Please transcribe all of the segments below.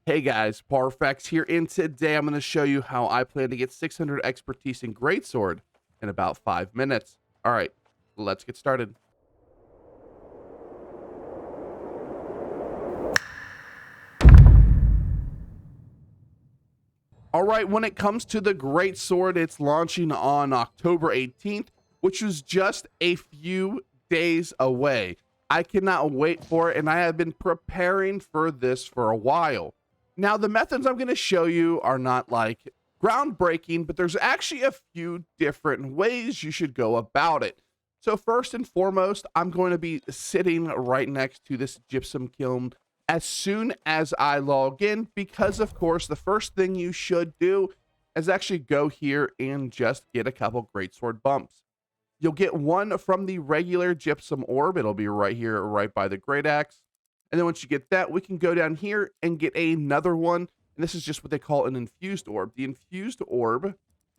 Hey guys, Parfax here, and today I'm going to show you how I plan to get 600 expertise in Greatsword in about 5 minutes. All right, let's get started. All right, when it comes to the Greatsword, it's launching on October 18th, which is just a few days away. I cannot wait for it, and I have been preparing for this for a while. Now, the methods I'm going to show you are not like groundbreaking, but there's actually a few different ways you should go about it. So first and foremost, I'm going to be sitting right next to this gypsum kiln as soon as I log in, because of course, the first thing you should do is actually go here and just get a couple greatsword bumps. You'll get one from the regular gypsum orb. It'll be right here, right by the great axe. And then once you get that, we can go down here and get another one. And this is just what they call an infused orb. The infused orb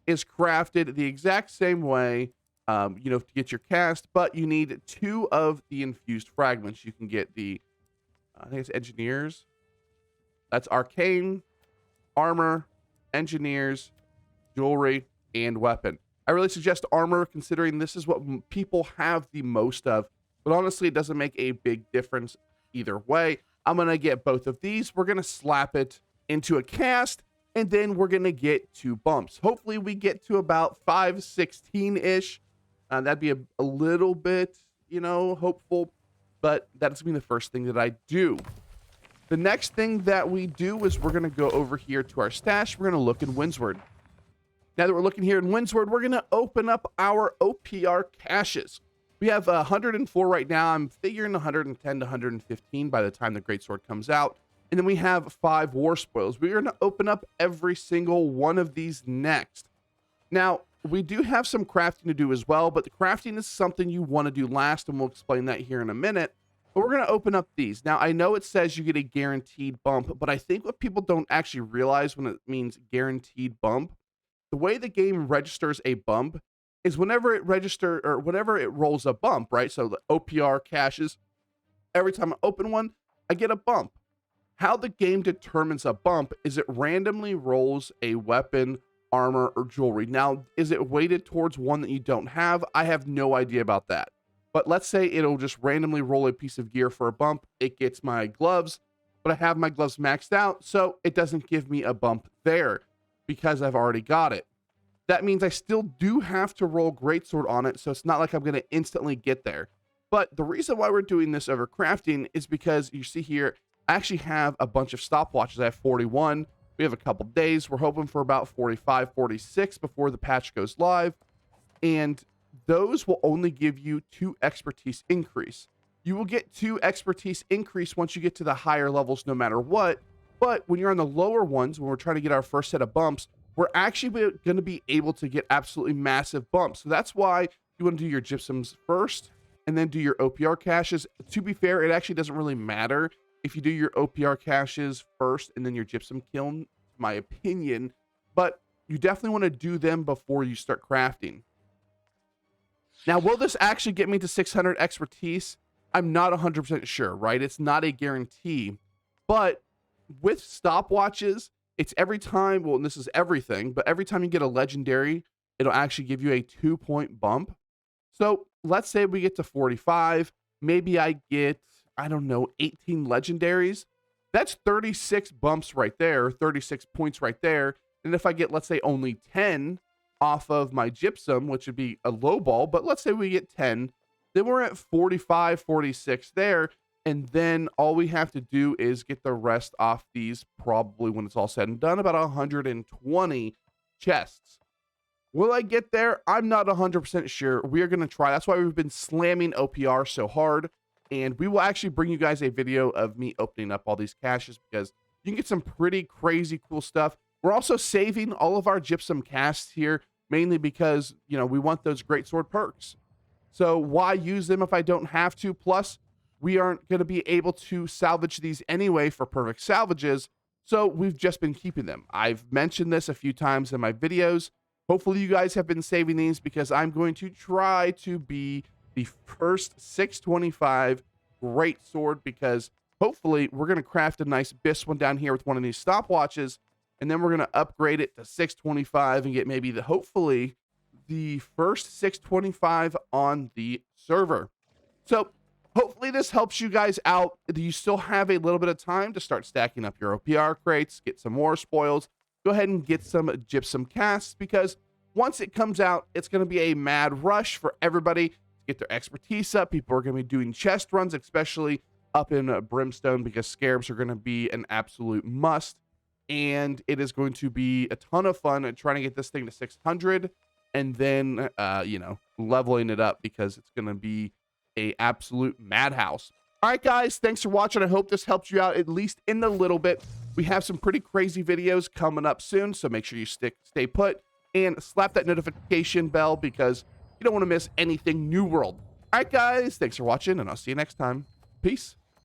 is crafted the exact same way, to get your cast, but you need two of the infused fragments. You can get the, I think it's engineers. That's arcane, armor, engineers, jewelry, and weapon. I really suggest armor, considering this is what people have the most of. But honestly, it doesn't make a big difference either way. I'm going to get both of these. We're going to slap it into a cast, and then we're going to get 2 bumps. Hopefully we get to about 516-ish. That'd be a little bit, hopeful, but that's going to be the first thing that I do. The next thing that we do is we're going to go over here to our stash. We're going to look in Greatsword. Now that we're looking here in Greatsword, we're going to open up our OPR caches. We have 104 right now. I'm figuring 110 to 115 by the time the Greatsword comes out. And then we have 5 war spoils. We're going to open up every single one of these next. Now, we do have some crafting to do as well, but the crafting is something you want to do last, and we'll explain that here in a minute. But we're going to open up these. Now, I know it says you get a guaranteed bump, but I think what people don't actually realize when it means guaranteed bump, the way the game registers a bump is whenever it rolls a bump, right? So the OPR caches, every time I open one, I get a bump. How the game determines a bump is it randomly rolls a weapon, armor, or jewelry. Now, is it weighted towards one that you don't have? I have no idea about that. But let's say it'll just randomly roll a piece of gear for a bump. It gets my gloves, but I have my gloves maxed out, so it doesn't give me a bump there because I've already got it. That means I still do have to roll Greatsword on it, so it's not like I'm going to instantly get there. But the reason why we're doing this over crafting is because you see here, I actually have a bunch of stopwatches. I have 41. We have a couple days. We're hoping for about 45, 46 before the patch goes live. And those will only give you 2 expertise increase. You will get 2 expertise increase once you get to the higher levels no matter what. But when you're on the lower ones, when we're trying to get our first set of bumps, we're actually going to be able to get absolutely massive bumps. So that's why you want to do your gypsums first and then do your OPR caches. To be fair, it actually doesn't really matter if you do your OPR caches first and then your gypsum kiln, in my opinion, but you definitely want to do them before you start crafting. Now, will this actually get me to 600 expertise? I'm not 100% sure, right? It's not a guarantee, but with stopwatches, it's every time, well, and this is everything, but every time you get a legendary, it'll actually give you a 2-point bump. So let's say we get to 45. Maybe I get, 18 legendaries. That's 36 bumps right there, 36 points right there. And if I get, let's say, only 10 off of my gypsum, which would be a low ball, but let's say we get 10, then we're at 45, 46 there. And then all we have to do is get the rest off these, probably when it's all said and done, about 120 chests. Will I get there? I'm not 100% sure. We are going to try. That's why we've been slamming OPR so hard. And we will actually bring you guys a video of me opening up all these caches because you can get some pretty crazy cool stuff. We're also saving all of our gypsum casts here, mainly because, we want those greatsword perks. So why use them if I don't have to? Plus, we aren't going to be able to salvage these anyway for perfect salvages, so we've just been keeping them. I've mentioned this a few times in my videos. Hopefully you guys have been saving these because I'm going to try to be the first 625 Greatsword because hopefully we're going to craft a nice BIS one down here with one of these stopwatches, and then we're going to upgrade it to 625 and get maybe hopefully the first 625 on the server. So hopefully this helps you guys out. You still have a little bit of time to start stacking up your OPR crates, get some more spoils, go ahead and get some gypsum casts, because once it comes out, it's going to be a mad rush for everybody to get their expertise up. People are going to be doing chest runs, especially up in Brimstone, because scarabs are going to be an absolute must. And it is going to be a ton of fun trying to get this thing to 600 and then, leveling it up, because it's going to be a absolute madhouse. All right, guys, thanks for watching. I hope this helped you out, at least in a little bit. We have some pretty crazy videos coming up soon, so make sure you stay put and slap that notification bell, because you don't want to miss anything New World. All right, guys, thanks for watching, and I'll see you next time. Peace.